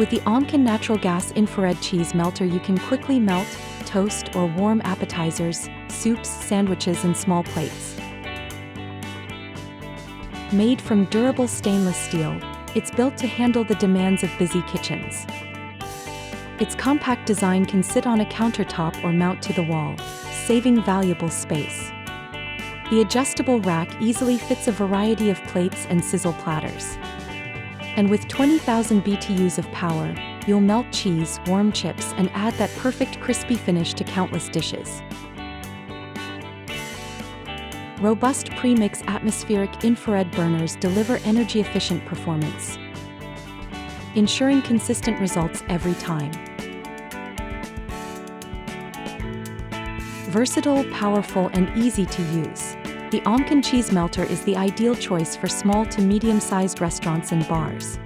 With the Omcan natural gas infrared cheese melter, you can quickly melt, toast, or warm appetizers, soups, sandwiches, and small plates. Made from durable stainless steel, it's built to handle the demands of busy kitchens. Its compact design can sit on a countertop or mount to the wall, saving valuable space. The adjustable rack easily fits a variety of plates and sizzle platters. And with 20,000 BTUs of power, you'll melt cheese, warm chips, and add that perfect crispy finish to countless dishes. Robust premix atmospheric infrared burners deliver energy-efficient performance, ensuring consistent results every time. Versatile, powerful, and easy to use, the Omcan cheese melter is the ideal choice for small to medium-sized restaurants and bars.